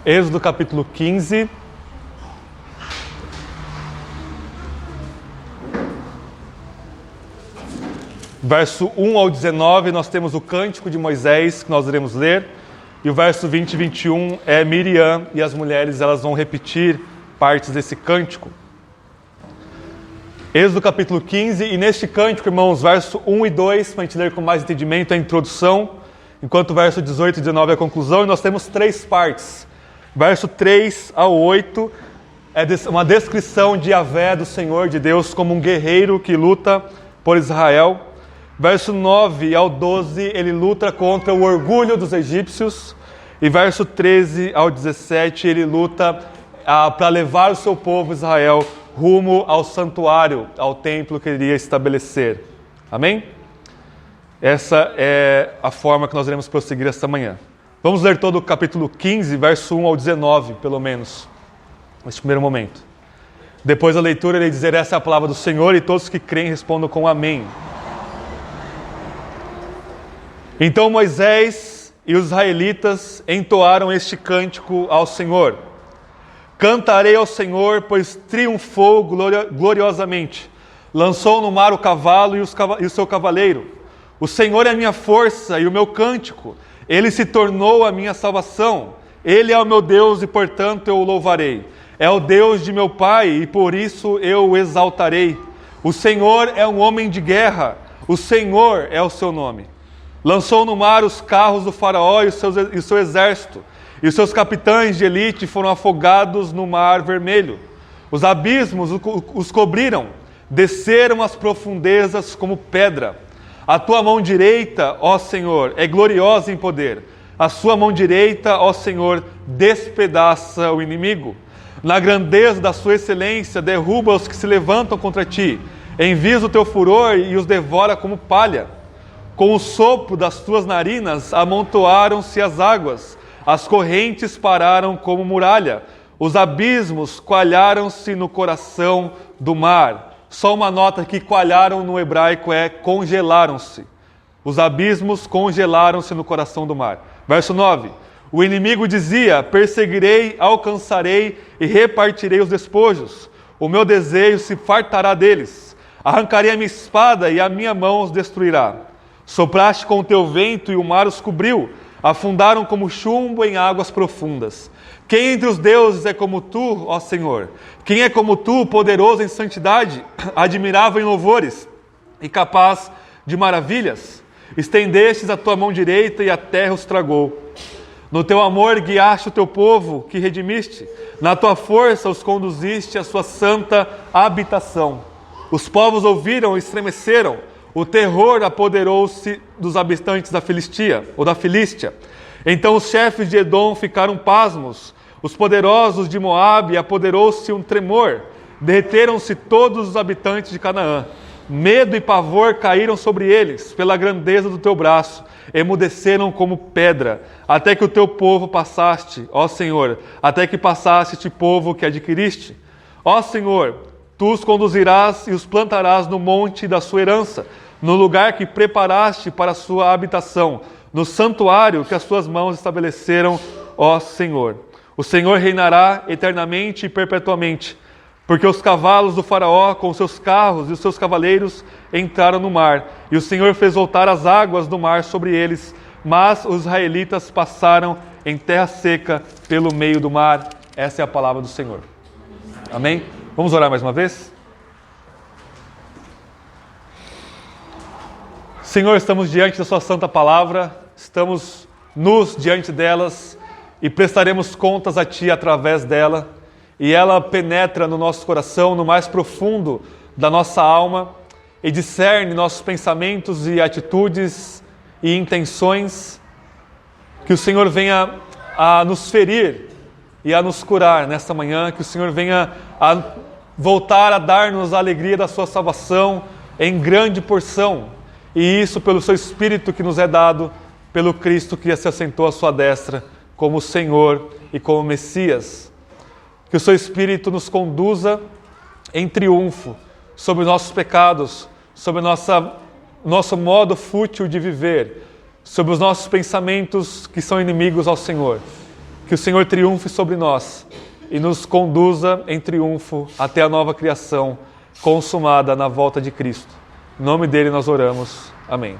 Êxodo capítulo 15. Verso 1 ao 19, nós temos o Cântico de Moisés, que nós iremos ler. E o verso 20 e 21 é Miriam e as mulheres, elas vão repetir partes desse cântico. Êxodo capítulo 15, e neste cântico, irmãos, verso 1 e 2, para a gente ler com mais entendimento, é a introdução, enquanto o verso 18 e 19 é a conclusão, e nós temos 3 partes. Verso 3 ao 8 é uma descrição de Yahvé, do Senhor, de Deus, como um guerreiro que luta por Israel. Verso 9 ao 12, ele luta contra o orgulho dos egípcios. E verso 13 ao 17, ele luta para levar o seu povo Israel rumo ao santuário, ao templo que ele iria estabelecer. Amém? Essa é a forma que nós iremos prosseguir esta manhã. Vamos ler todo o capítulo 15, verso 1 ao 19, pelo menos, neste primeiro momento. Depois da leitura, ele dizer: essa é a palavra do Senhor, e todos que creem respondam com amém. Então Moisés e os israelitas entoaram este cântico ao Senhor. Cantarei ao Senhor, pois triunfou gloriosamente. Lançou no mar o cavalo e o seu cavaleiro. O Senhor é a minha força e o meu cântico. Ele se tornou a minha salvação. Ele é o meu Deus e, portanto, eu o louvarei. É o Deus de meu pai e, por isso, eu o exaltarei. O Senhor é um homem de guerra. O Senhor é o seu nome. Lançou no mar os carros do faraó e o seu exército. E os seus capitães de elite foram afogados no mar vermelho. Os abismos os cobriram. Desceram as profundezas como pedra. A tua mão direita, ó Senhor, é gloriosa em poder. A sua mão direita, ó Senhor, despedaça o inimigo. Na grandeza da sua excelência, derruba os que se levantam contra ti. Envia o teu furor e os devora como palha. Com o sopro das tuas narinas amontoaram-se as águas. As correntes pararam como muralha. Os abismos coalharam-se no coração do mar. Só uma nota que coalharam no hebraico é congelaram-se. Os abismos congelaram-se no coração do mar. Verso 9. O inimigo dizia: perseguirei, alcançarei e repartirei os despojos. O meu desejo se fartará deles. Arrancarei a minha espada e a minha mão os destruirá. Sopraste com o teu vento e o mar os cobriu. Afundaram como chumbo em águas profundas. Quem entre os deuses é como tu, ó Senhor? Quem é como tu, poderoso em santidade, admirável em louvores e capaz de maravilhas? Estendestes a tua mão direita e a terra os tragou. No teu amor guiaste o teu povo que redimiste. Na tua força os conduziste à sua santa habitação. Os povos ouviram e estremeceram. O terror apoderou-se dos habitantes da Filistia. Então os chefes de Edom ficaram pasmos. Os poderosos de Moabe apoderou-se um tremor. Derreteram-se todos os habitantes de Canaã. Medo e pavor caíram sobre eles, pela grandeza do teu braço. Emudeceram como pedra, até que o teu povo passaste, ó Senhor, até que passaste este povo que adquiriste. Ó Senhor, tu os conduzirás e os plantarás no monte da sua herança, no lugar que preparaste para a sua habitação, no santuário que as suas mãos estabeleceram, ó Senhor. O Senhor reinará eternamente e perpetuamente, porque os cavalos do faraó, com seus carros e os seus cavaleiros, entraram no mar, e o Senhor fez voltar as águas do mar sobre eles, mas os israelitas passaram em terra seca pelo meio do mar. Essa é a palavra do Senhor. Amém? Vamos orar mais uma vez? Senhor, estamos diante da sua santa palavra, estamos nus diante delas e prestaremos contas a Ti através dela, e ela penetra no nosso coração, no mais profundo da nossa alma, e discerne nossos pensamentos e atitudes e intenções. Que o Senhor venha a nos ferir e a nos curar nesta manhã, que o Senhor venha a voltar a dar-nos a alegria da sua salvação em grande porção, e isso pelo seu Espírito que nos é dado, pelo Cristo que se assentou à sua destra, como Senhor e como Messias. Que o seu Espírito nos conduza em triunfo sobre nossos pecados, sobre nosso modo fútil de viver, sobre os nossos pensamentos que são inimigos ao Senhor. que o Senhor triunfe sobre nós e nos conduza em triunfo até a nova criação consumada na volta de Cristo. Em nome dele nós oramos. Amém.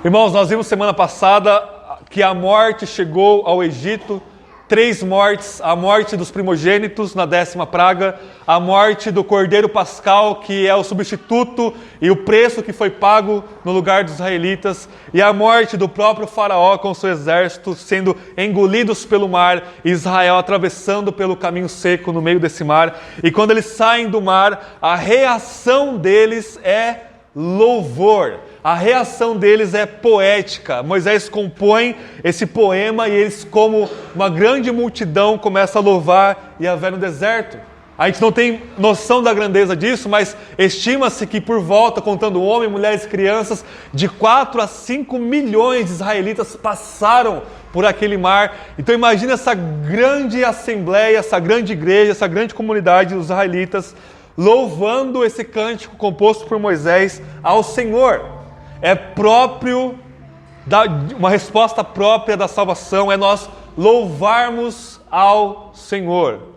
Irmãos, nós vimos semana passada que a morte chegou ao Egito, 3 mortes: a morte dos primogênitos na 10ª praga, a morte do Cordeiro Pascal, que é o substituto e o preço que foi pago no lugar dos israelitas, e a morte do próprio faraó com seu exército sendo engolidos pelo mar, Israel atravessando pelo caminho seco no meio desse mar. E quando eles saem do mar, a reação deles é louvor. A reação deles é poética. Moisés compõe esse poema e eles, como uma grande multidão, começam a louvar Yahvé no deserto. A gente não tem noção da grandeza disso, mas estima-se que por volta, contando homens, mulheres e crianças, de 4 a 5 milhões de israelitas passaram por aquele mar. Então imagina essa grande assembleia, essa grande igreja, essa grande comunidade dos israelitas louvando esse cântico composto por Moisés ao Senhor. É próprio, uma resposta própria da salvação, é nós louvarmos ao Senhor.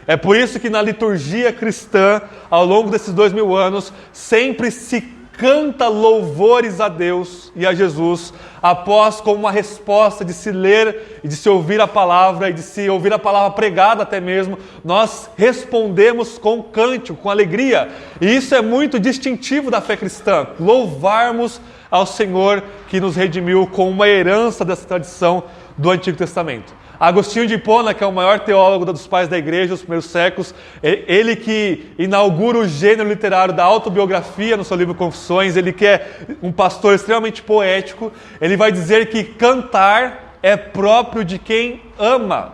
É por isso que na liturgia cristã, ao longo desses 2000 anos, sempre se canta louvores a Deus e a Jesus, após como uma resposta de se ler e de se ouvir a palavra e de se ouvir a palavra pregada até mesmo, nós respondemos com cântico, com alegria. E isso é muito distintivo da fé cristã, louvarmos ao Senhor que nos redimiu com uma herança dessa tradição do Antigo Testamento. Agostinho de Hipona, que é o maior teólogo dos pais da igreja dos primeiros séculos, ele que inaugura o gênero literário da autobiografia no seu livro Confissões, ele que é um pastor extremamente poético, ele vai dizer que cantar é próprio de quem ama.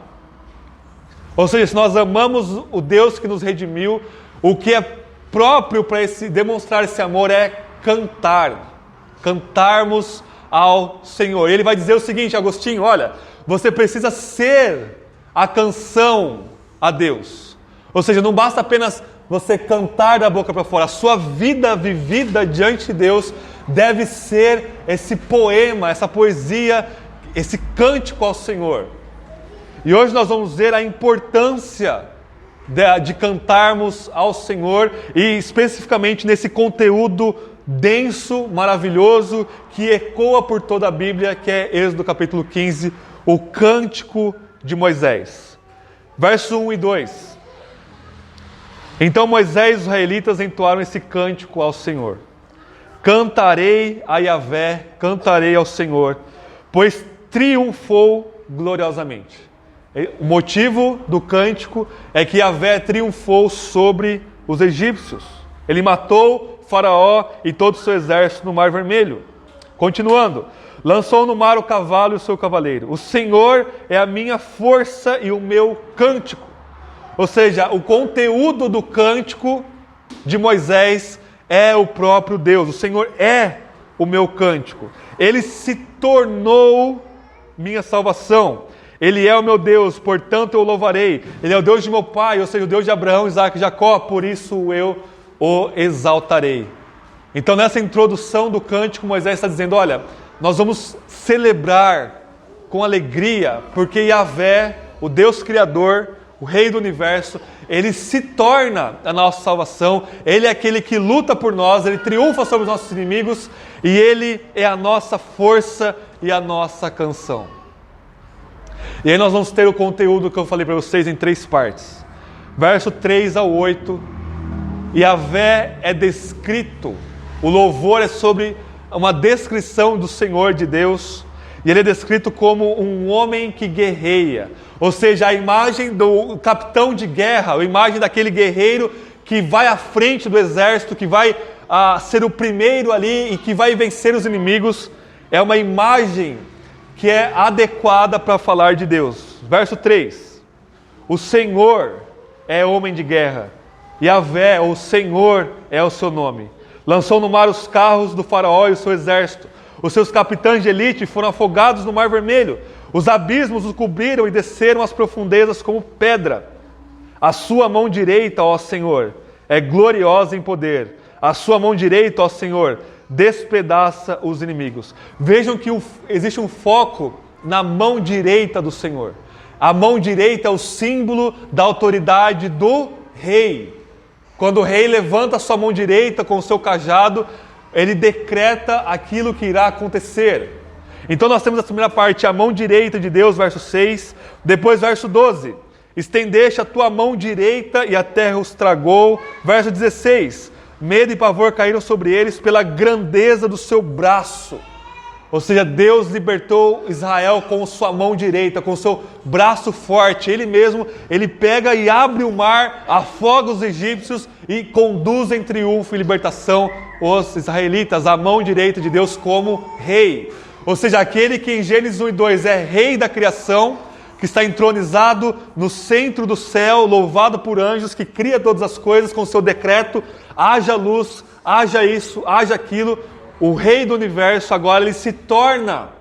Ou seja, se nós amamos o Deus que nos redimiu, o que é próprio para demonstrar esse amor é cantarmos ao Senhor. Ele vai dizer o seguinte, Agostinho, olha, você precisa ser a canção a Deus. Ou seja, não basta apenas você cantar da boca para fora. A sua vida vivida diante de Deus deve ser esse poema, essa poesia, esse cântico ao Senhor. E hoje nós vamos ver a importância de cantarmos ao Senhor e especificamente nesse conteúdo denso, maravilhoso, que ecoa por toda a Bíblia, que é Êxodo capítulo 15, o Cântico de Moisés. Verso 1 e 2. Então Moisés e os israelitas entoaram esse cântico ao Senhor. Cantarei a Yahvé, cantarei ao Senhor, pois triunfou gloriosamente. O motivo do cântico é que Yahvé triunfou sobre os egípcios. Ele matou Faraó e todo o seu exército no Mar Vermelho. Continuando. Lançou no mar o cavalo e o seu cavaleiro. O Senhor é a minha força e o meu cântico. Ou seja, o conteúdo do cântico de Moisés é o próprio Deus. O Senhor é o meu cântico. Ele se tornou minha salvação. Ele é o meu Deus, portanto eu o louvarei. Ele é o Deus de meu pai, ou seja, o Deus de Abraão, Isaac e Jacó, por isso eu o exaltarei. Então nessa introdução do cântico, Moisés está dizendo, olha, nós vamos celebrar com alegria, porque Yahvé, o Deus Criador, o Rei do Universo, Ele se torna a nossa salvação, Ele é aquele que luta por nós, Ele triunfa sobre os nossos inimigos, e Ele é a nossa força e a nossa canção. E aí nós vamos ter o conteúdo que eu falei para vocês em 3 partes. Verso 3 ao 8, Yahvé é descrito, o louvor é sobre uma descrição do Senhor de Deus, e ele é descrito como um homem que guerreia, ou seja, a imagem do capitão de guerra, a imagem daquele guerreiro que vai à frente do exército, que vai ser o primeiro ali e que vai vencer os inimigos, é uma imagem que é adequada para falar de Deus. Verso 3, o Senhor é homem de guerra, Yahvé, o Senhor é o seu nome. Lançou no mar os carros do faraó e o seu exército. Os seus capitães de elite foram afogados no Mar Vermelho. Os abismos os cobriram e desceram as profundezas como pedra. A sua mão direita, ó Senhor, é gloriosa em poder. A sua mão direita, ó Senhor, despedaça os inimigos. Vejam que existe um foco na mão direita do Senhor. A mão direita é o símbolo da autoridade do rei. Quando o rei levanta a sua mão direita com o seu cajado, ele decreta aquilo que irá acontecer. Então nós temos a primeira parte, a mão direita de Deus, verso 6. Depois, verso 12. Estendeste a tua mão direita e a terra os tragou. Verso 16. Medo e pavor caíram sobre eles pela grandeza do seu braço. Ou seja, Deus libertou Israel com sua mão direita, com o seu braço forte. Ele mesmo, ele pega e abre o mar, afoga os egípcios e conduz em triunfo e libertação os israelitas. A mão direita de Deus como rei. Ou seja, aquele que em Gênesis 1 e 2 é rei da criação, que está entronizado no centro do céu, louvado por anjos, que cria todas as coisas com o seu decreto. Haja luz, haja isso, haja aquilo. O rei do universo agora ele se torna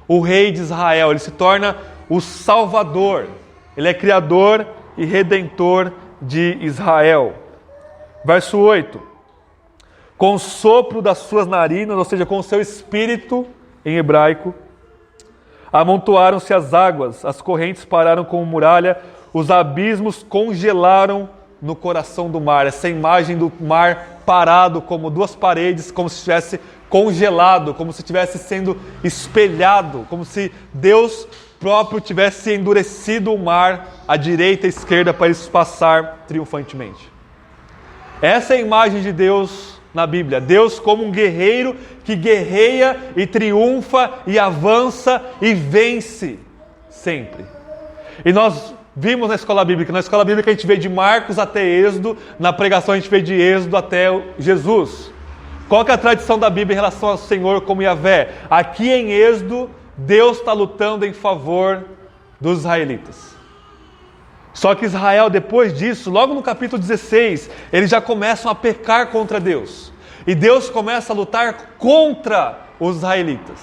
o rei de Israel, ele se torna o Salvador. Ele é criador e redentor de Israel. Verso 8. Com o sopro das suas narinas, ou seja, com o seu espírito, em hebraico, amontoaram-se as águas, as correntes pararam como muralha, os abismos congelaram no coração do mar. Essa imagem do mar parado como duas paredes, como se estivesse congelado, como se estivesse sendo espelhado, como se Deus próprio tivesse endurecido o mar à direita e à esquerda para eles passar triunfantemente. Essa é a imagem de Deus na Bíblia. Deus como um guerreiro que guerreia e triunfa e avança e vence sempre. E nós vimos na escola bíblica a gente vê de Marcos até Êxodo, na pregação a gente vê de Êxodo até Jesus. Qual que é a tradição da Bíblia em relação ao Senhor como Yahvé? Aqui em Êxodo, Deus está lutando em favor dos israelitas. Só que Israel, depois disso, logo no capítulo 16, eles já começam a pecar contra Deus. E Deus começa a lutar contra os israelitas.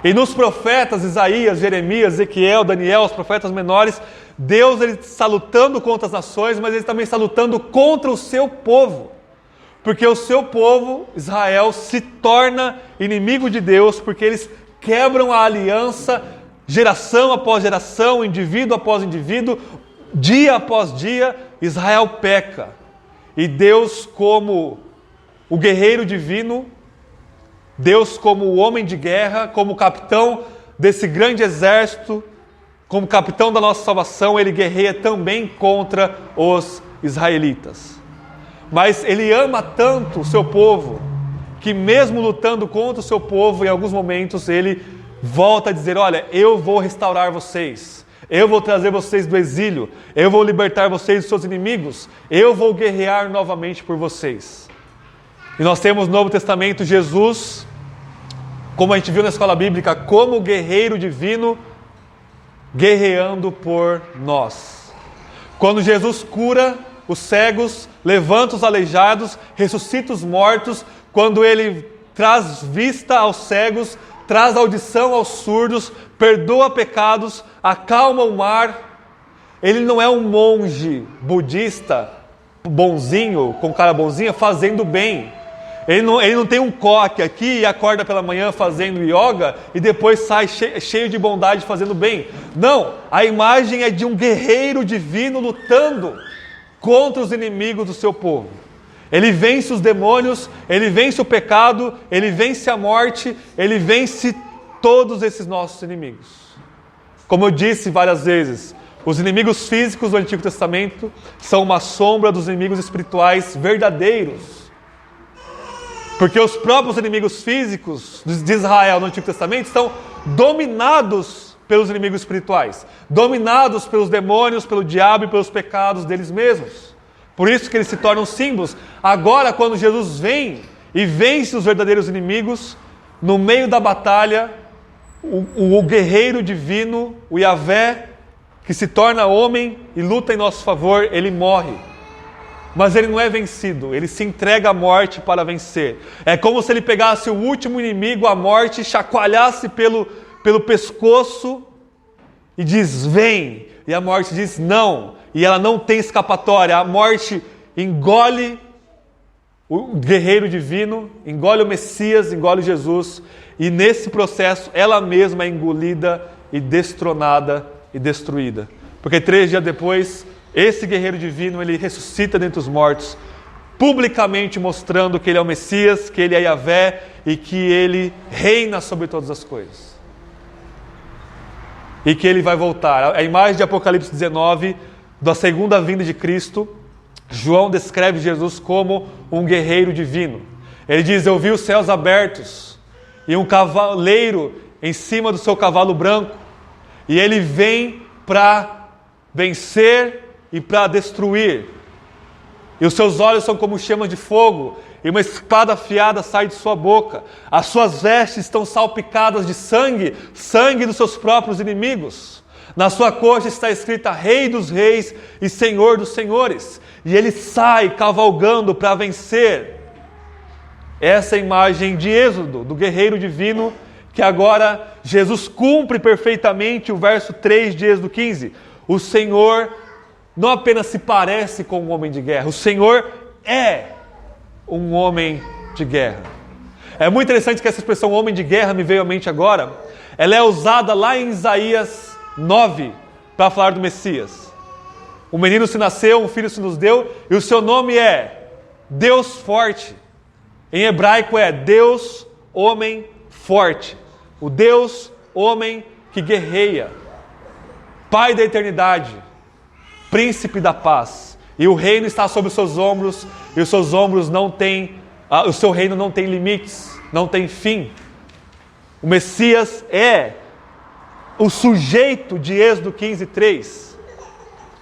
E nos profetas, Isaías, Jeremias, Ezequiel, Daniel, os profetas menores, Deus ele está lutando contra as nações, mas ele também está lutando contra o seu povo. Porque o seu povo, Israel, se torna inimigo de Deus, porque eles quebram a aliança, geração após geração, indivíduo após indivíduo, dia após dia, Israel peca. E Deus, como o guerreiro divino, Deus como o homem de guerra, como o capitão desse grande exército, como capitão da nossa salvação, ele guerreia também contra os israelitas. Mas ele ama tanto o seu povo, que mesmo lutando contra o seu povo, em alguns momentos ele volta a dizer, olha, eu vou restaurar vocês, eu vou trazer vocês do exílio, eu vou libertar vocês dos seus inimigos, eu vou guerrear novamente por vocês. E nós temos no Novo Testamento Jesus, como a gente viu na escola bíblica, como guerreiro divino, guerreando por nós. Quando Jesus cura os cegos, levanta os aleijados, ressuscita os mortos, quando ele traz vista aos cegos, traz audição aos surdos, perdoa pecados, acalma o mar. Ele não é um monge budista, bonzinho, com cara bonzinha, fazendo bem. Ele não tem um coque aqui e acorda pela manhã fazendo yoga e depois sai cheio de bondade fazendo bem. Não, a imagem é de um guerreiro divino lutando contra os inimigos do seu povo. Ele vence os demônios, ele vence o pecado, ele vence a morte, ele vence todos esses nossos inimigos. Como eu disse várias vezes, os inimigos físicos do Antigo Testamento são uma sombra dos inimigos espirituais verdadeiros. Porque os próprios inimigos físicos de Israel no Antigo Testamento estão dominados pelos inimigos espirituais, dominados pelos demônios, pelo diabo e pelos pecados deles mesmos. Por isso que eles se tornam símbolos. Agora, quando Jesus vem e vence os verdadeiros inimigos, no meio da batalha, o guerreiro divino, o Yahvé, que se torna homem e luta em nosso favor, ele morre. Mas ele não é vencido, ele se entrega à morte para vencer. É como se ele pegasse o último inimigo, a morte, chacoalhasse pelo pescoço e diz, vem. E a morte diz, não. E ela não tem escapatória. A morte engole o guerreiro divino, engole o Messias, engole Jesus. E nesse processo, ela mesma é engolida e destronada e destruída. Porque 3 dias depois, esse guerreiro divino, ele ressuscita dentre os mortos, publicamente mostrando que ele é o Messias, que ele é Yahvé e que ele reina sobre todas as coisas. E que ele vai voltar. A imagem de Apocalipse 19, da segunda vinda de Cristo, João descreve Jesus como um guerreiro divino. Ele diz: eu vi os céus abertos e um cavaleiro em cima do seu cavalo branco, e ele vem para vencer e para destruir. E os seus olhos são como chamas de fogo, e uma espada afiada sai de sua boca. As suas vestes estão salpicadas de sangue, sangue dos seus próprios inimigos. Na sua coxa está escrita Rei dos Reis e Senhor dos Senhores. E ele sai cavalgando para vencer. Essa é a imagem de Êxodo, do guerreiro divino, que agora Jesus cumpre perfeitamente o verso 3 de Êxodo 15. O Senhor não apenas se parece com um homem de guerra, o Senhor é um homem de guerra. É muito interessante que essa expressão homem de guerra me veio à mente agora. Ela é usada lá em Isaías 9 para falar do Messias. Um menino se nasceu, um filho se nos deu, e o seu nome é Deus Forte. Em hebraico é Deus, homem forte. O Deus, homem que guerreia. Pai da eternidade. Príncipe da paz, e o reino está sobre os seus ombros, e os seus ombros não têm, o seu reino não tem limites, não tem fim. O Messias é o sujeito de Êxodo 15:3,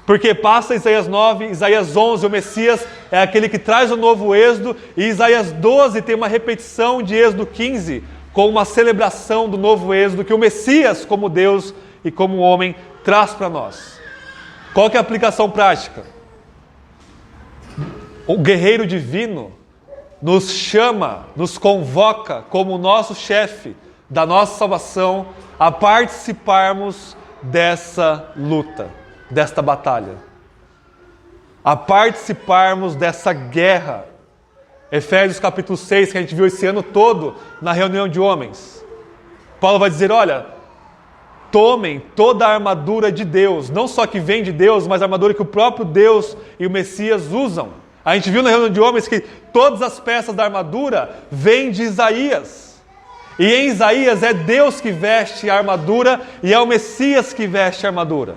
porque passa Isaías 9, Isaías 11, o Messias é aquele que traz o novo Êxodo, e Isaías 12 tem uma repetição de Êxodo 15, com uma celebração do novo Êxodo, que o Messias, como Deus e como homem, traz para nós. Qual que é a aplicação prática? O guerreiro divino nos chama, nos convoca como nosso chefe da nossa salvação a participarmos dessa luta, desta batalha. A participarmos dessa guerra. Efésios capítulo 6, que a gente viu esse ano todo na reunião de homens. Paulo vai dizer, olha, tomem toda a armadura de Deus, não só que vem de Deus, mas a armadura que o próprio Deus e o Messias usam. A gente viu na reunião de homens que todas as peças da armadura vêm de Isaías. E em Isaías é Deus que veste a armadura e é o Messias que veste a armadura.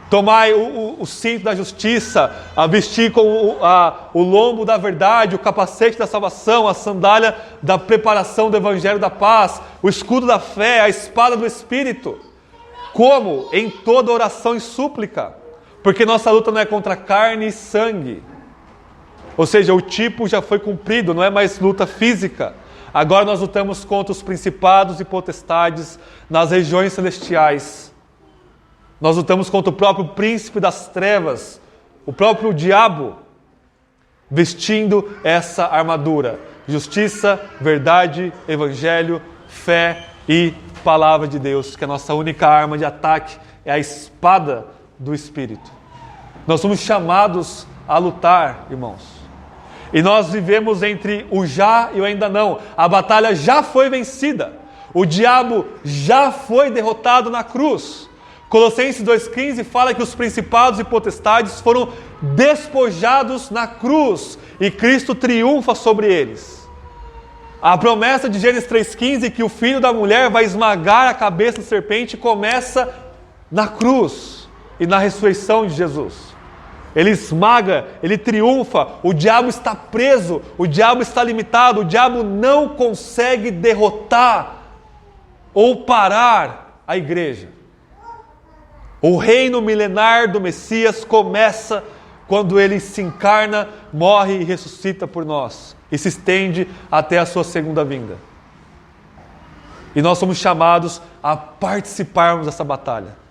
Tomai o cinto da justiça, a vestir com o lombo da verdade, o capacete da salvação, a sandália da preparação do evangelho da paz, o escudo da fé, a espada do Espírito. Como? Em toda oração e súplica. Porque nossa luta não é contra carne e sangue. Ou seja, o tipo já foi cumprido, não é mais luta física. Agora nós lutamos contra os principados e potestades nas regiões celestiais. Nós lutamos contra o próprio príncipe das trevas, o próprio diabo, vestindo essa armadura. Justiça, verdade, evangelho, fé e palavra de Deus, que a nossa única arma de ataque é a espada do Espírito. Nós somos chamados a lutar, irmãos. E nós vivemos entre o já e o ainda não. A batalha já foi vencida. O diabo já foi derrotado na cruz. Colossenses 2,15 fala que os principados e potestades foram despojados na cruz e Cristo triunfa sobre eles. A promessa de Gênesis 3,15 que o filho da mulher vai esmagar a cabeça da serpente começa na cruz e na ressurreição de Jesus. Ele esmaga, ele triunfa, o diabo está preso, o diabo está limitado, o diabo não consegue derrotar ou parar a igreja. O reino milenar do Messias começa quando ele se encarna, morre e ressuscita por nós. E se estende até a sua segunda vinda. E nós somos chamados a participarmos dessa batalha.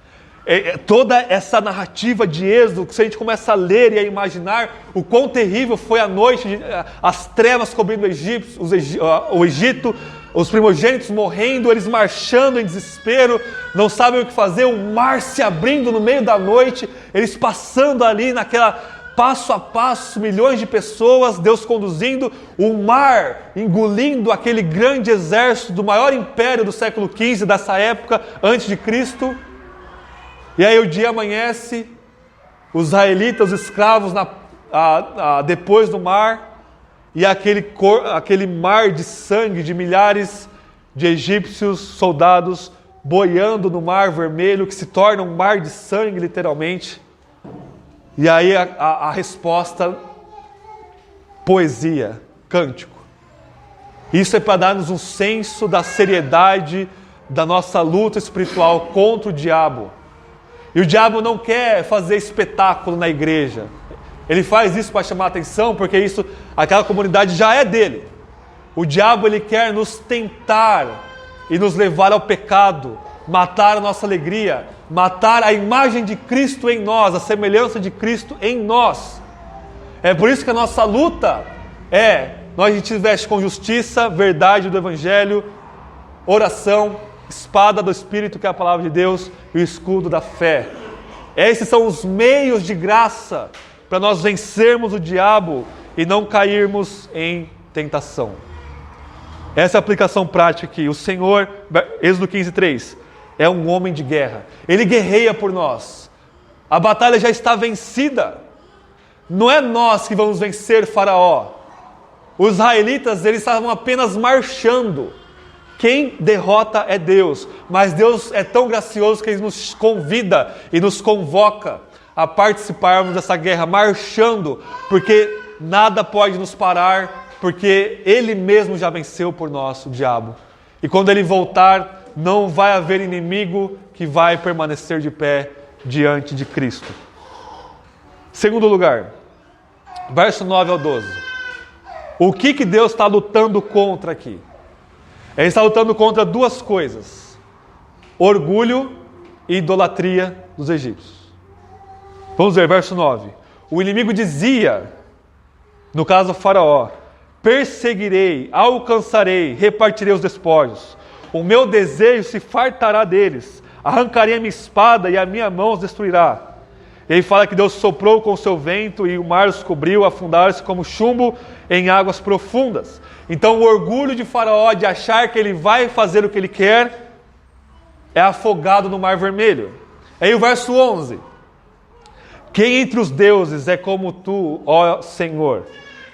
Toda essa narrativa de Êxodo, que se a gente começa a ler e a imaginar o quão terrível foi a noite, as trevas cobrindo o Egito, os primogênitos morrendo, eles marchando em desespero, não sabem o que fazer, o mar se abrindo no meio da noite, eles passando ali naquela passo a passo, milhões de pessoas, Deus conduzindo, o mar engolindo aquele grande exército do maior império do século XV, dessa época, antes de Cristo. E aí o dia amanhece, os israelitas, os escravos depois do mar, e aquele mar de sangue de milhares de egípcios soldados boiando no mar vermelho, que se torna um mar de sangue literalmente. E aí a resposta, poesia, cântico. Isso é para dar-nos um senso da seriedade da nossa luta espiritual contra o diabo. E o diabo não quer fazer espetáculo na igreja. Ele faz isso para chamar a atenção, porque aquela comunidade já é dele. O diabo, ele quer nos tentar e nos levar ao pecado, matar a nossa alegria, matar a imagem de Cristo em nós, a semelhança de Cristo em nós. É por isso que a nossa luta nós a gente veste com justiça, verdade do Evangelho, oração, espada do Espírito, que é a palavra de Deus, e o escudo da fé. Esses são os meios de graça para nós vencermos o diabo e não cairmos em tentação. Essa é a aplicação prática aqui. O Senhor, Êxodo 15:3, é um homem de guerra. Ele guerreia por nós. A batalha já está vencida. Não é nós que vamos vencer Faraó. Os israelitas, eles estavam apenas marchando. Quem derrota é Deus. Mas Deus é tão gracioso que Ele nos convida e nos convoca a participarmos dessa guerra, marchando, porque nada pode nos parar, porque Ele mesmo já venceu por nós, o diabo. E quando Ele voltar, não vai haver inimigo que vai permanecer de pé diante de Cristo. Segundo lugar, verso 9 ao 12. O que Deus está lutando contra aqui? Ele está lutando contra duas coisas: orgulho e idolatria dos egípcios. Vamos ver, verso 9. O inimigo dizia, no caso do Faraó: perseguirei, alcançarei, repartirei os despojos. O meu desejo se fartará deles. Arrancarei a minha espada e a minha mão os destruirá. E aí fala que Deus soprou com o seu vento e o mar os cobriu, afundaram-se como chumbo em águas profundas. Então o orgulho de Faraó de achar que ele vai fazer o que ele quer é afogado no mar vermelho. Aí o verso 11. Quem entre os deuses é como tu, ó Senhor?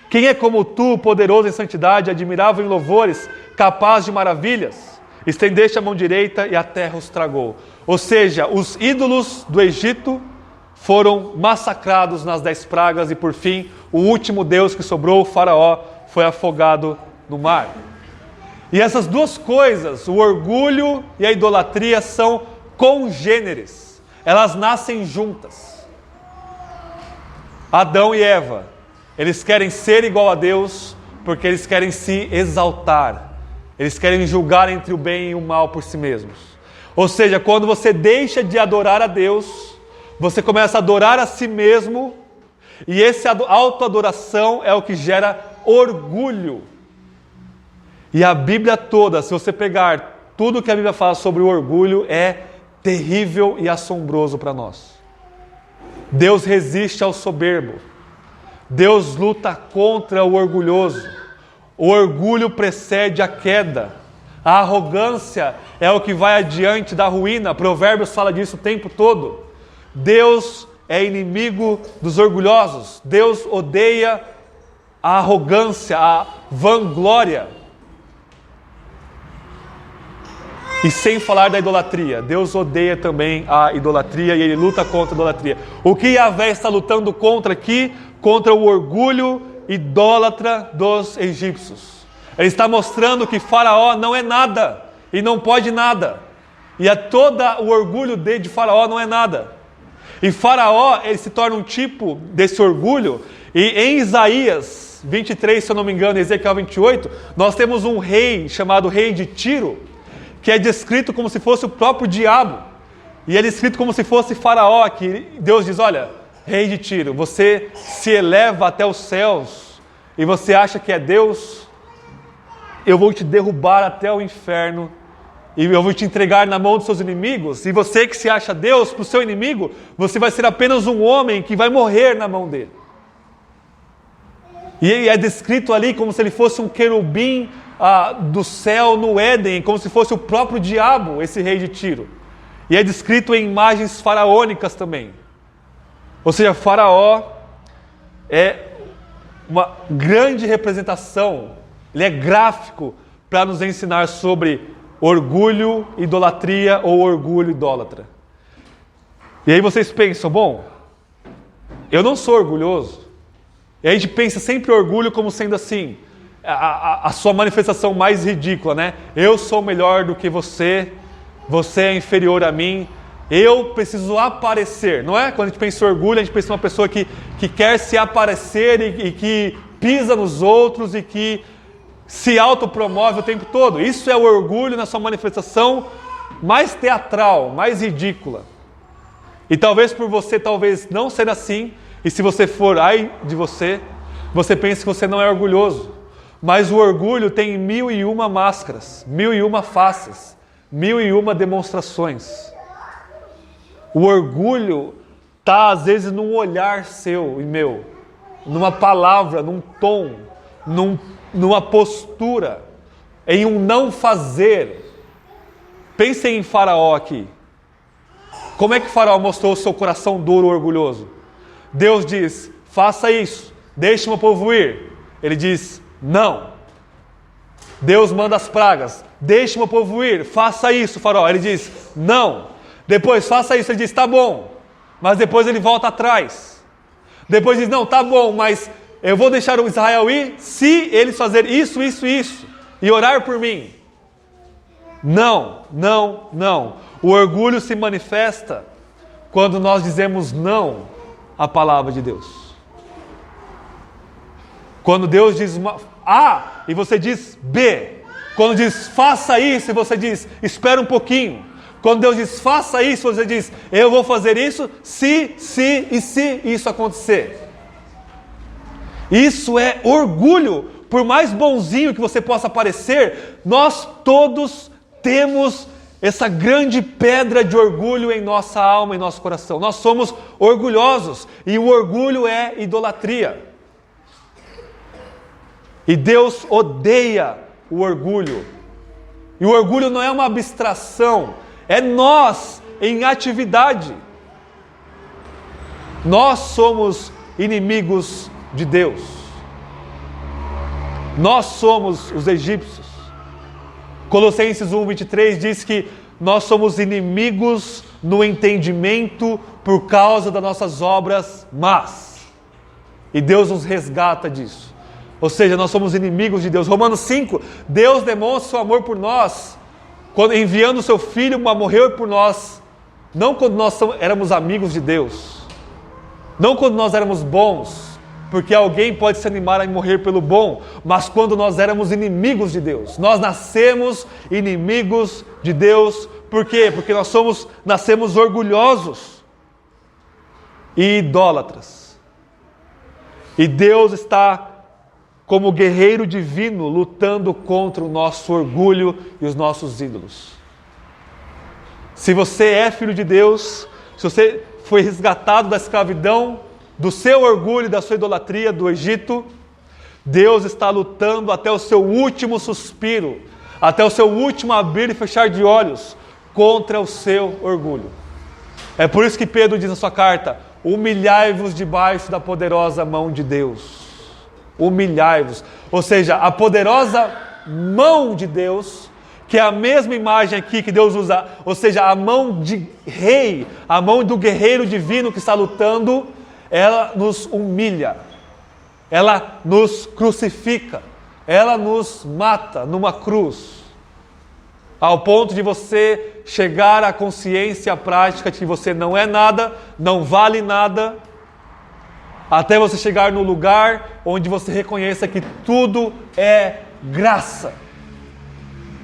Quem é como tu, poderoso em santidade, admirável em louvores, capaz de maravilhas? Estendeste a mão direita e a terra os tragou. Ou seja, os ídolos do Egito foram massacrados nas 10 pragas e por fim, o último Deus que sobrou, o Faraó, foi afogado no mar. E essas duas coisas, o orgulho e a idolatria, são congêneres. Elas nascem juntas. Adão e Eva, eles querem ser igual a Deus porque eles querem se exaltar. Eles querem julgar entre o bem e o mal por si mesmos. Ou seja, quando você deixa de adorar a Deus, você começa a adorar a si mesmo, e essa autoadoração é o que gera orgulho. E a Bíblia toda, se você pegar tudo que a Bíblia fala sobre o orgulho, é terrível e assombroso para nós. Deus resiste ao soberbo. Deus luta contra o orgulhoso. O orgulho precede a queda. A arrogância é o que vai adiante da ruína. Provérbios fala disso o tempo todo. Deus é inimigo dos orgulhosos. Deus odeia a arrogância, a vanglória. E sem falar da idolatria, Deus odeia também a idolatria e Ele luta contra a idolatria. O que Yahvé está lutando contra aqui? Contra o orgulho idólatra dos egípcios. Ele está mostrando que Faraó não é nada e não pode nada. E todo o orgulho de Faraó não é nada. E Faraó, ele se torna um tipo desse orgulho. E em Isaías 23, se eu não me engano, Ezequiel 28, nós temos um rei chamado rei de Tiro, que é descrito como se fosse o próprio diabo. E ele é descrito como se fosse Faraó, que Deus diz: olha, rei de Tiro, você se eleva até os céus e você acha que é Deus? Eu vou te derrubar até o inferno e eu vou te entregar na mão dos seus inimigos. E você que se acha Deus, para o seu inimigo, você vai ser apenas um homem que vai morrer na mão dele. E é descrito ali como se ele fosse um querubim do céu no Éden, como se fosse o próprio diabo, esse rei de Tiro. E é descrito em imagens faraônicas também. Ou seja, Faraó é uma grande representação, ele é gráfico para nos ensinar sobre orgulho, idolatria ou orgulho idólatra. E aí vocês pensam, bom, eu não sou orgulhoso. E aí a gente pensa sempre orgulho como sendo assim, a sua manifestação mais ridícula, né? Eu sou melhor do que você, você é inferior a mim, eu preciso aparecer, não é? Quando a gente pensa em orgulho, a gente pensa em uma pessoa que quer se aparecer e que pisa nos outros e que se autopromove o tempo todo. Isso é o orgulho na sua manifestação mais teatral, mais ridícula. E talvez por você não ser assim, e se você for, ai de você, você pensa que você não é orgulhoso. Mas o orgulho tem 1001 máscaras, 1001 faces, 1001 demonstrações. O orgulho está às vezes num olhar seu e meu, numa palavra, num tom, numa postura, em um não fazer. Pensem em Faraó aqui. Como é que Faraó mostrou o seu coração duro, orgulhoso? Deus diz, faça isso, deixe o meu povo ir. Ele diz, não. Deus manda as pragas, deixe o meu povo ir, faça isso, Faraó. Ele diz, não. Depois, faça isso, ele diz, tá bom. Mas depois ele volta atrás. Depois diz, não, tá bom, mas eu vou deixar o Israel ir se eles fazerem isso, isso, isso. E orar por mim. Não, não, não. O orgulho se manifesta quando nós dizemos não à palavra de Deus. Quando Deus diz A e você diz B. Quando diz faça isso e você diz espera um pouquinho. Quando Deus diz faça isso, você diz eu vou fazer isso se isso acontecer. Isso é orgulho. Por mais bonzinho que você possa parecer, nós todos temos essa grande pedra de orgulho em nossa alma, em nosso coração. Nós somos orgulhosos e o orgulho é idolatria. E Deus odeia o orgulho. E o orgulho não é uma abstração, é nós em atividade. Nós somos inimigos de Deus. Nós somos os egípcios. Colossenses 1:23 diz que nós somos inimigos no entendimento por causa das nossas obras más. E Deus nos resgata disso. Ou seja, nós somos inimigos de Deus. Romanos 5, Deus demonstra o amor por nós, quando enviando o seu Filho para morrer por nós, não quando nós éramos amigos de Deus, não quando nós éramos bons, porque alguém pode se animar a morrer pelo bom, mas quando nós éramos inimigos de Deus. Nós nascemos inimigos de Deus. Por quê? Porque nós nascemos orgulhosos e idólatras. E Deus está como guerreiro divino lutando contra o nosso orgulho e os nossos ídolos. Se você é filho de Deus, se você foi resgatado da escravidão, do seu orgulho e da sua idolatria do Egito, Deus está lutando até o seu último suspiro, até o seu último abrir e fechar de olhos contra o seu orgulho. É por isso que Pedro diz na sua carta, humilhai-vos debaixo da poderosa mão de Deus. Humilhai-vos. Ou seja, a poderosa mão de Deus, que é a mesma imagem aqui que Deus usa, ou seja, a mão de rei, a mão do guerreiro divino que está lutando, ela nos humilha, ela nos crucifica, ela nos mata numa cruz, ao ponto de você chegar à consciência prática de que você não é nada, não vale nada, até você chegar no lugar onde você reconheça que tudo é graça.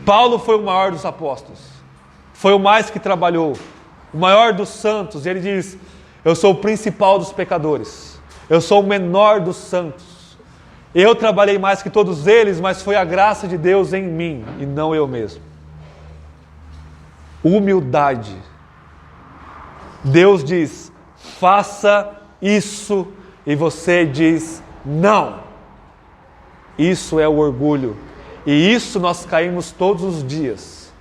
Paulo foi o maior dos apóstolos, foi o mais que trabalhou, o maior dos santos, e ele diz, eu sou o principal dos pecadores, eu sou o menor dos santos, eu trabalhei mais que todos eles, mas foi a graça de Deus em mim, e não eu mesmo. Humildade. Deus diz, faça isso, e você diz, não. Isso é o orgulho, e isso nós caímos todos os dias.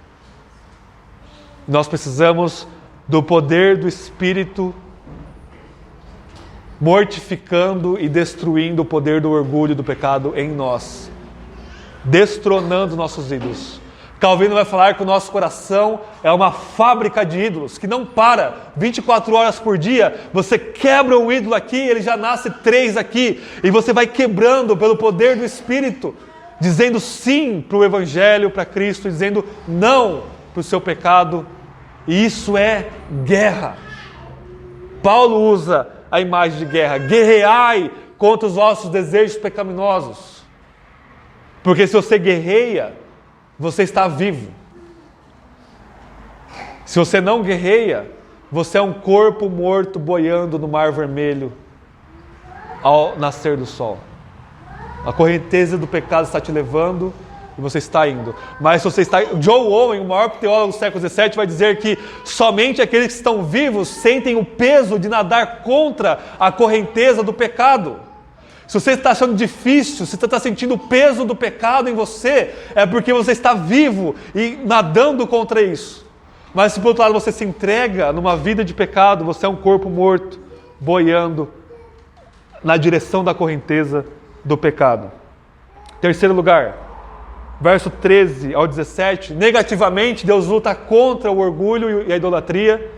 Nós precisamos do poder do Espírito, mortificando e destruindo o poder do orgulho e do pecado em nós, destronando nossos ídolos. Calvino vai falar que o nosso coração é uma fábrica de ídolos, que não para 24 horas por dia. Você quebra um ídolo aqui, ele já nasce 3 aqui, e você vai quebrando pelo poder do Espírito, dizendo sim para o Evangelho, para Cristo, dizendo não para o seu pecado. E isso é guerra. Paulo usa a imagem de guerra: guerreai contra os vossos desejos pecaminosos. Porque se você guerreia, você está vivo. Se você não guerreia, você é um corpo morto boiando no mar vermelho ao nascer do sol. A correnteza do pecado está te levando e você está indo. Mas se você está... Joe Owen, o maior teólogo do século XVII, vai dizer que somente aqueles que estão vivos sentem o peso de nadar contra a correnteza do pecado. Se você está achando difícil, se você está sentindo o peso do pecado em você, é porque você está vivo e nadando contra isso. Mas se por outro lado você se entrega numa vida de pecado, você é um corpo morto, boiando na direção da correnteza do pecado. Terceiro lugar, verso 13 ao 17, negativamente Deus luta contra o orgulho e a idolatria,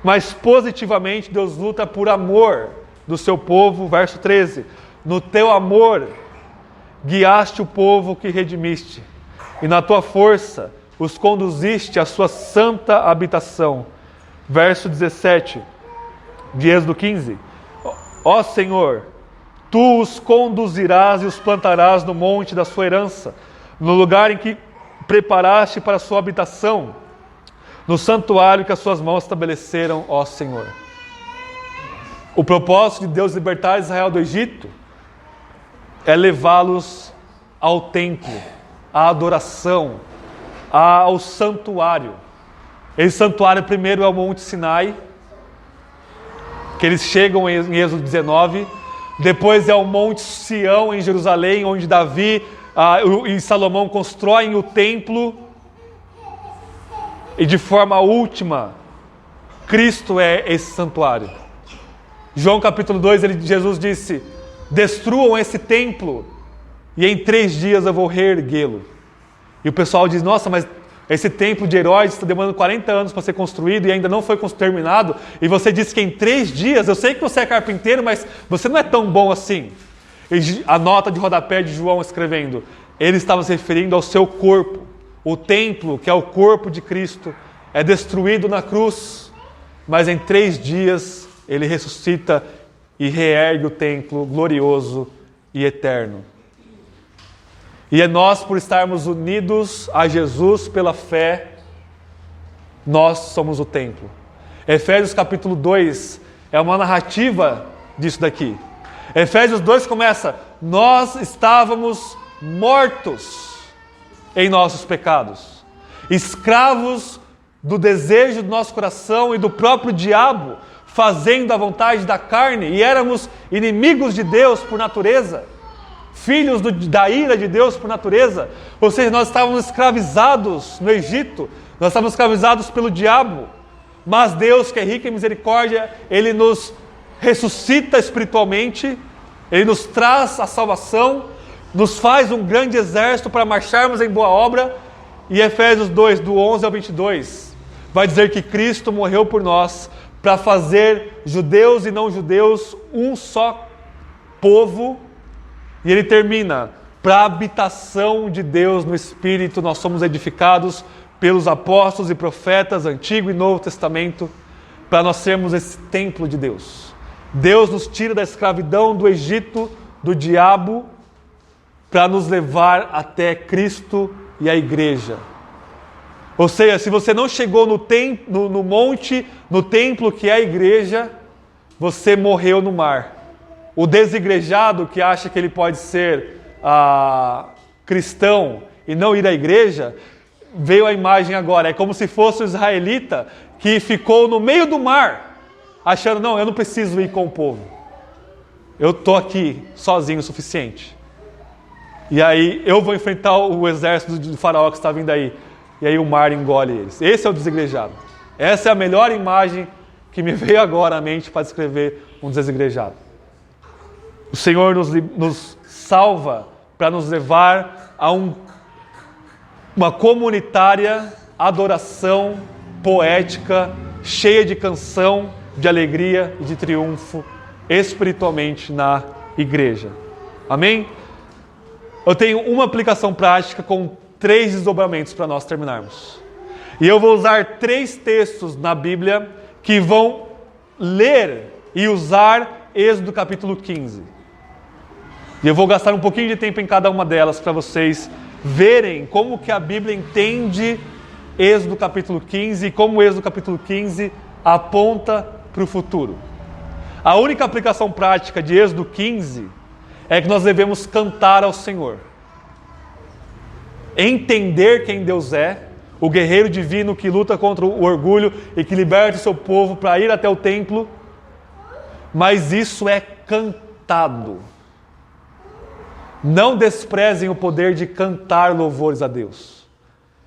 mas positivamente Deus luta por amor do seu povo. Verso 13, no teu amor guiaste o povo que redimiste, e na tua força os conduziste à sua santa habitação. Verso 17 de Êxodo 15, ó Senhor, tu os conduzirás e os plantarás no monte da sua herança, no lugar em que preparaste para a sua habitação, no santuário que as suas mãos estabeleceram, ó Senhor. O propósito de Deus libertar Israel do Egito é levá-los ao templo, à adoração, ao santuário. Esse santuário primeiro é o Monte Sinai, que eles chegam em Êxodo 19, depois é o Monte Sião em Jerusalém, onde Davi e Salomão constroem o templo, e de forma última, Cristo é esse santuário. João capítulo 2, Jesus disse: destruam esse templo e em 3 dias eu vou reerguê-lo. E o pessoal diz: nossa, mas esse templo de Herodes está demorando 40 anos para ser construído e ainda não foi terminado, e você disse que em 3 dias, eu sei que você é carpinteiro, mas você não é tão bom assim. E a nota de rodapé de João escrevendo, ele estava se referindo ao seu corpo. O templo, que é o corpo de Cristo, é destruído na cruz, mas em 3 dias ele ressuscita e reergue o templo glorioso e eterno. E é nós, por estarmos unidos a Jesus pela fé, nós somos o templo. Efésios capítulo 2 é uma narrativa disso daqui. Efésios 2 começa: nós estávamos mortos em nossos pecados, escravos do desejo do nosso coração e do próprio diabo, fazendo a vontade da carne, e éramos inimigos de Deus por natureza, filhos da ira de Deus por natureza. Ou seja, nós estávamos escravizados no Egito, nós estávamos escravizados pelo diabo, mas Deus, que é rico em misericórdia, Ele nos ressuscita espiritualmente, Ele nos traz a salvação, nos faz um grande exército para marcharmos em boa obra. E Efésios 2, do 11 ao 22, vai dizer que Cristo morreu por nós, para fazer judeus e não judeus um só povo. E ele termina: para a habitação de Deus no Espírito, nós somos edificados pelos apóstolos e profetas, Antigo e Novo Testamento, para nós sermos esse templo de Deus. Deus nos tira da escravidão do Egito, do diabo, para nos levar até Cristo e a igreja. Ou seja, se você não chegou no monte, no templo que é a igreja, você morreu no mar. O desigrejado que acha que ele pode ser cristão e não ir à igreja, veio a imagem agora. É como se fosse o israelita que ficou no meio do mar, achando: não, eu não preciso ir com o povo. Eu estou aqui sozinho o suficiente. E aí eu vou enfrentar o exército do faraó que está vindo aí. E aí o mar engole eles. Esse é o desigrejado. Essa é a melhor imagem que me veio agora à mente para descrever um desigrejado. O Senhor nos salva para nos levar a uma comunitária adoração poética, cheia de canção, de alegria e de triunfo espiritualmente na igreja. Amém? Eu tenho uma aplicação prática com 3 desdobramentos para nós terminarmos. E eu vou usar 3 textos na Bíblia que vão ler e usar Êxodo capítulo 15. E eu vou gastar um pouquinho de tempo em cada uma delas para vocês verem como que a Bíblia entende Êxodo capítulo 15 e como o Êxodo capítulo 15 aponta para o futuro. A única aplicação prática de Êxodo 15 é que nós devemos cantar ao Senhor. Entender quem Deus é, o guerreiro divino que luta contra o orgulho e que liberta o seu povo para ir até o templo, mas isso é cantado. Não desprezem o poder de cantar louvores a Deus.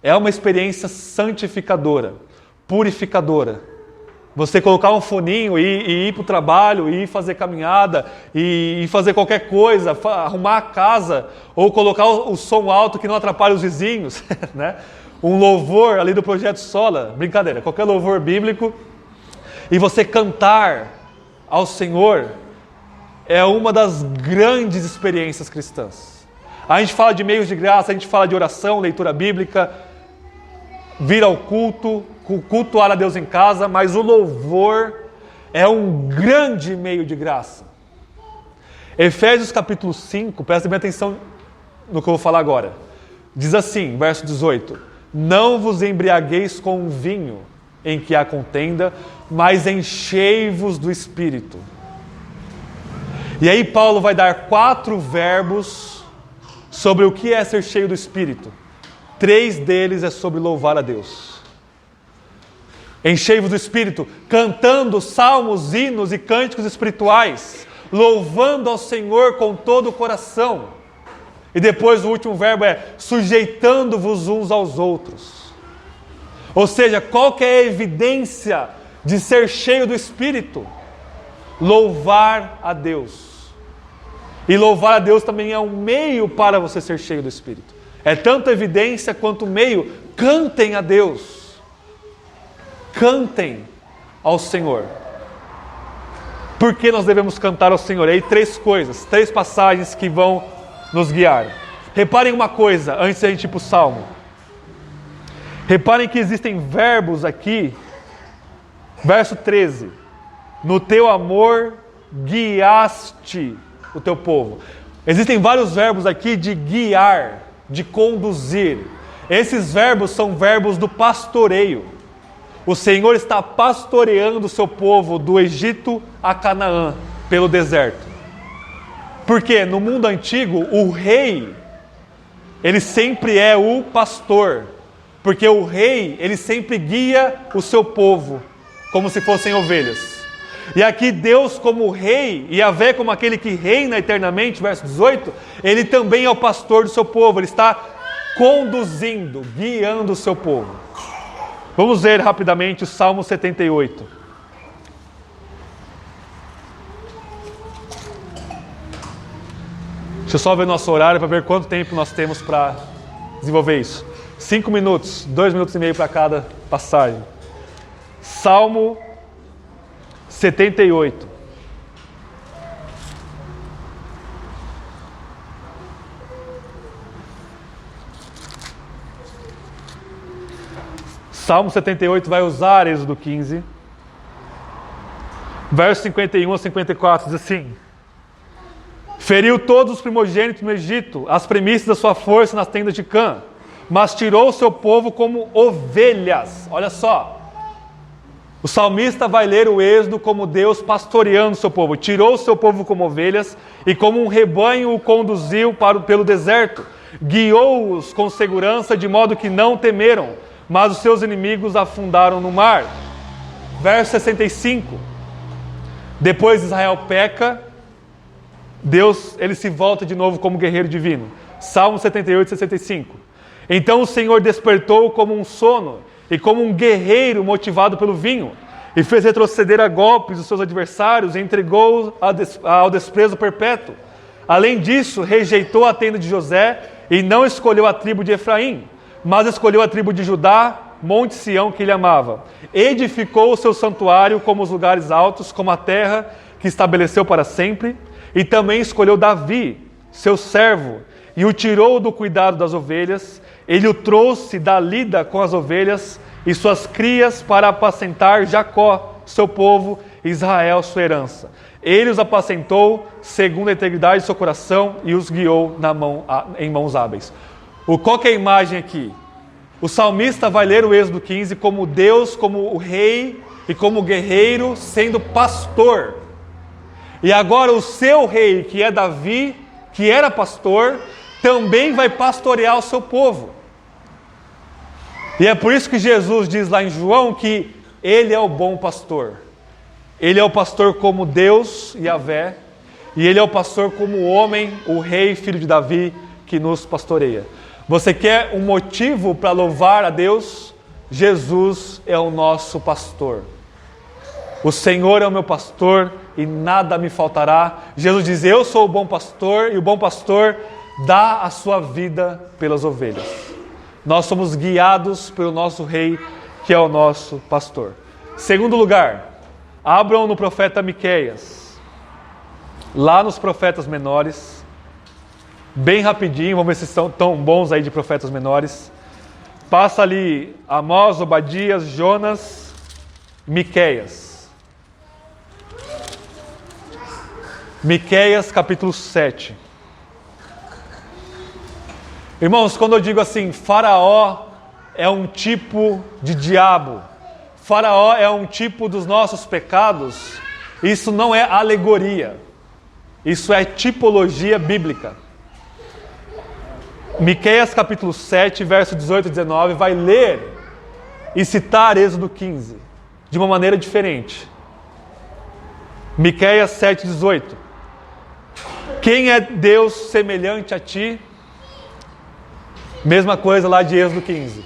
É uma experiência santificadora, purificadora. Você colocar um foninho e ir para o trabalho, e ir fazer caminhada, e fazer qualquer coisa, arrumar a casa, ou colocar o som alto que não atrapalha os vizinhos, né? Um louvor ali do Projeto Sola, brincadeira, qualquer louvor bíblico, e você cantar ao Senhor, é uma das grandes experiências cristãs. A gente fala de meios de graça, a gente fala de oração, leitura bíblica, vir ao culto, cultuar a Deus em casa, mas o louvor é um grande meio de graça. Efésios capítulo 5, prestem bem atenção no que eu vou falar agora. Diz assim, verso 18: não vos embriagueis com o vinho em que há contenda, mas enchei-vos do Espírito. E aí Paulo vai dar 4 verbos sobre o que é ser cheio do Espírito. 3 deles é sobre louvar a Deus. Enchei-vos do Espírito, cantando salmos, hinos e cânticos espirituais, louvando ao Senhor com todo o coração. E depois o último verbo é sujeitando-vos uns aos outros. Ou seja, qual que é a evidência de ser cheio do Espírito? Louvar a Deus. E louvar a Deus também é um meio para você ser cheio do Espírito. É tanto evidência quanto meio. Cantem a Deus. Cantem ao Senhor. Por que nós devemos cantar ao Senhor? E aí 3 coisas, 3 passagens que vão nos guiar. Reparem uma coisa, antes de a gente ir para o Salmo. Reparem que existem verbos aqui. Verso 13. No teu amor guiaste o teu povo. Existem vários verbos aqui de guiar, de conduzir. Esses verbos são verbos do pastoreio. O Senhor está pastoreando o seu povo do Egito a Canaã, pelo deserto. Porque no mundo antigo, o rei, ele sempre é o pastor. Porque o rei, ele sempre guia o seu povo, como se fossem ovelhas. E aqui Deus como rei, e Yahvé como aquele que reina eternamente, verso 18, ele também é o pastor do seu povo, ele está conduzindo, guiando o seu povo. Vamos ver rapidamente o Salmo 78. Deixa eu só ver nosso horário para ver quanto tempo nós temos para desenvolver isso. 5 minutos, 2 minutos e meio para cada passagem. Salmo 78. Salmo 78 vai usar Êxodo 15. Versos 51 a 54 diz assim: feriu todos os primogênitos no Egito, as primícias da sua força nas tendas de Cã, mas tirou o seu povo como ovelhas. Olha só. O salmista vai ler o Êxodo como Deus pastoreando o seu povo. Tirou o seu povo como ovelhas e como um rebanho o conduziu pelo deserto. Guiou-os com segurança de modo que não temeram, mas os seus inimigos afundaram no mar. Verso 65. Depois Israel peca, Deus ele se volta de novo como guerreiro divino. Salmo 78, 65. Então o Senhor despertou como um sono e como um guerreiro motivado pelo vinho, e fez retroceder a golpes os seus adversários e entregou ao desprezo perpétuo. Além disso, rejeitou a tenda de José e não escolheu a tribo de Efraim, mas escolheu a tribo de Judá, Monte Sião, que ele amava. Edificou o seu santuário como os lugares altos, como a terra que estabeleceu para sempre, e também escolheu Davi, seu servo, e o tirou do cuidado das ovelhas. Ele o trouxe da lida com as ovelhas e suas crias para apacentar Jacó, seu povo, Israel, sua herança. Ele os apacentou segundo a integridade de seu coração e os guiou em mãos hábeis. Qual que é a imagem aqui? O salmista vai ler o Êxodo 15 como Deus, como o rei e como guerreiro, sendo pastor. E agora o seu rei, que é Davi, que era pastor, também vai pastorear o seu povo. E é por isso que Jesus diz lá em João que ele é o bom pastor. Ele é o pastor como Deus, Yahvé, e ele é o pastor como o homem, o rei, filho de Davi, que nos pastoreia. Você quer um motivo para louvar a Deus? Jesus é o nosso pastor. O Senhor é o meu pastor e nada me faltará. Jesus diz, eu sou o bom pastor, e o bom pastor dá a sua vida pelas ovelhas. Nós somos guiados pelo nosso rei, que é o nosso pastor. Segundo lugar, abram no profeta Miqueias, lá nos profetas menores, bem rapidinho, vamos ver se são tão bons aí de profetas menores. Passa ali Amós, Obadias, Jonas, Miqueias. Miqueias capítulo 7. Irmãos, quando eu digo assim, Faraó é um tipo de diabo, Faraó é um tipo dos nossos pecados, isso não é alegoria, isso é tipologia bíblica. Miqueias capítulo 7, verso 18 e 19, vai ler e citar Êxodo 15, de uma maneira diferente. Miqueias 7, 18. Quem é Deus semelhante a ti? Mesma coisa lá de Êxodo 15.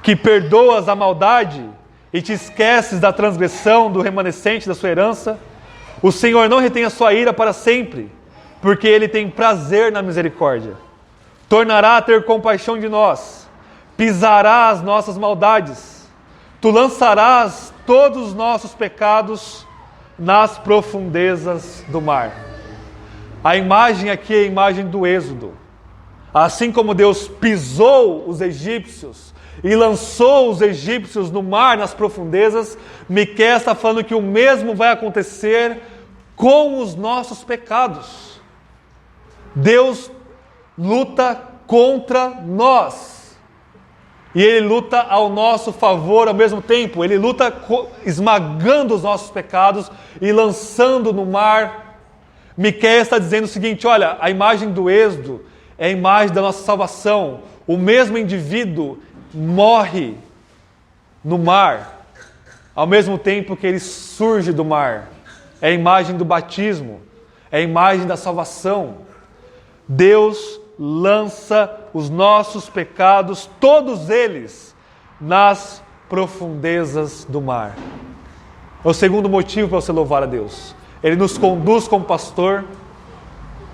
Que perdoas a maldade e te esqueces da transgressão do remanescente da sua herança. O Senhor não retém a sua ira para sempre, porque Ele tem prazer na misericórdia. Tornará a ter compaixão de nós, pisará as nossas maldades. Tu lançarás todos os nossos pecados nas profundezas do mar. A imagem aqui é a imagem do Êxodo. Assim como Deus pisou os egípcios e lançou os egípcios no mar, nas profundezas, Miqueias está falando que o mesmo vai acontecer com os nossos pecados. Deus luta contra nós. E Ele luta ao nosso favor ao mesmo tempo. Ele luta esmagando os nossos pecados e lançando no mar. Miqueias está dizendo o seguinte, olha, a imagem do Êxodo é a imagem da nossa salvação. O mesmo indivíduo morre no mar, ao mesmo tempo que ele surge do mar. É a imagem do batismo, é a imagem da salvação. Deus lança os nossos pecados, todos eles, nas profundezas do mar. É o segundo motivo para você louvar a Deus. Ele nos conduz como pastor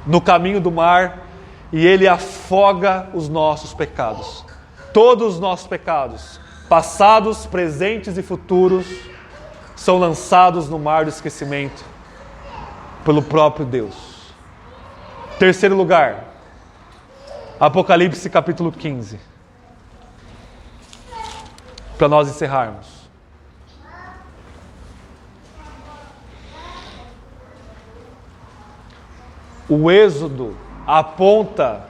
no caminho do mar, e Ele afoga os nossos pecados. Todos os nossos pecados, passados, presentes e futuros, são lançados no mar do esquecimento pelo próprio Deus. Terceiro lugar, Apocalipse capítulo 15. Para nós encerrarmos. O Êxodo aponta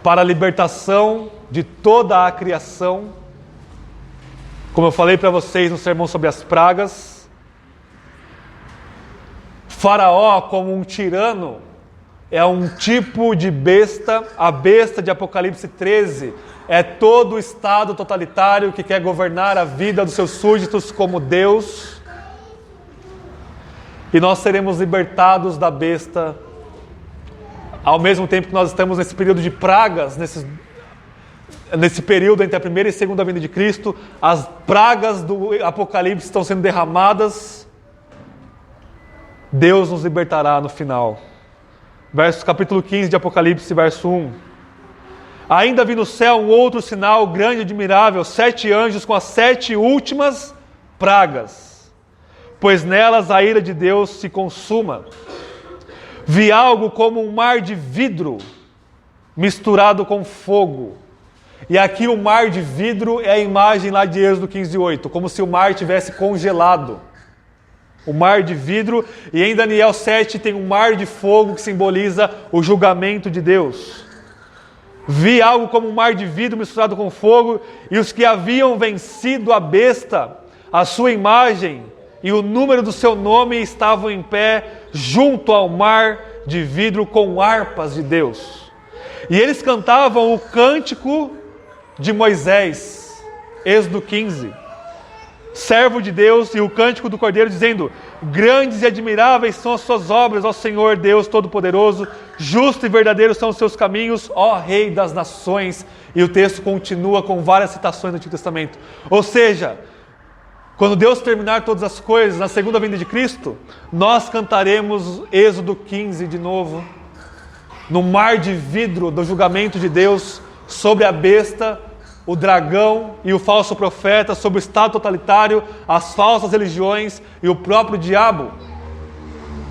para a libertação de toda a criação. Como eu falei para vocês no sermão sobre as pragas, Faraó, como um tirano, é um tipo de besta. A besta de Apocalipse 13 é todo o estado totalitário que quer governar a vida dos seus súditos como Deus. E nós seremos libertados da besta, ao mesmo tempo que nós estamos nesse período de pragas, nesse período entre a primeira e segunda vinda de Cristo, as pragas do Apocalipse estão sendo derramadas, Deus nos libertará no final. Capítulo 15 de Apocalipse, verso 1. Ainda vi no céu um outro sinal grande e admirável, 7 anjos com as 7 últimas pragas, pois nelas a ira de Deus se consuma. Vi algo como um mar de vidro misturado com fogo. E aqui o mar de vidro é a imagem lá de Êxodo 15:8, como se o mar tivesse congelado. O mar de vidro, e em Daniel 7 tem um mar de fogo que simboliza o julgamento de Deus. Vi algo como um mar de vidro misturado com fogo, e os que haviam vencido a besta, a sua imagem e o número do seu nome estavam em pé junto ao mar de vidro com harpas de Deus. E eles cantavam o cântico de Moisés, Êxodo 15, servo de Deus, e o cântico do Cordeiro, dizendo: grandes e admiráveis são as suas obras, ó Senhor Deus Todo-Poderoso, justo e verdadeiro são os seus caminhos, ó Rei das nações. E o texto continua com várias citações do Antigo Testamento. Ou seja, quando Deus terminar todas as coisas, na segunda vinda de Cristo, nós cantaremos Êxodo 15 de novo, no mar de vidro do julgamento de Deus, sobre a besta, o dragão e o falso profeta, sobre o Estado totalitário, as falsas religiões e o próprio diabo.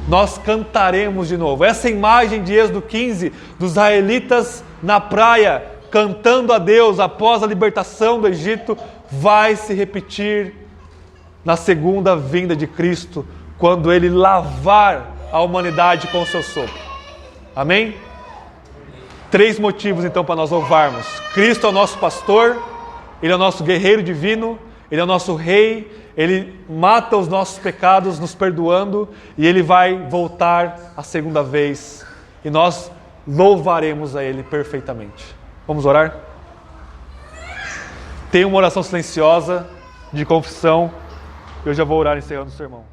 Nós cantaremos de novo. Essa imagem de Êxodo 15, dos israelitas na praia, cantando a Deus após a libertação do Egito, vai se repetir na segunda vinda de Cristo, quando Ele lavar a humanidade com o seu sopro. Amém? 3 motivos então para nós louvarmos. Cristo é o nosso pastor, Ele é o nosso guerreiro divino, Ele é o nosso rei, Ele mata os nossos pecados nos perdoando, e Ele vai voltar a segunda vez, e nós louvaremos a Ele perfeitamente. Vamos orar? Tem uma oração silenciosa de confissão, eu já vou orar encerrando o sermão.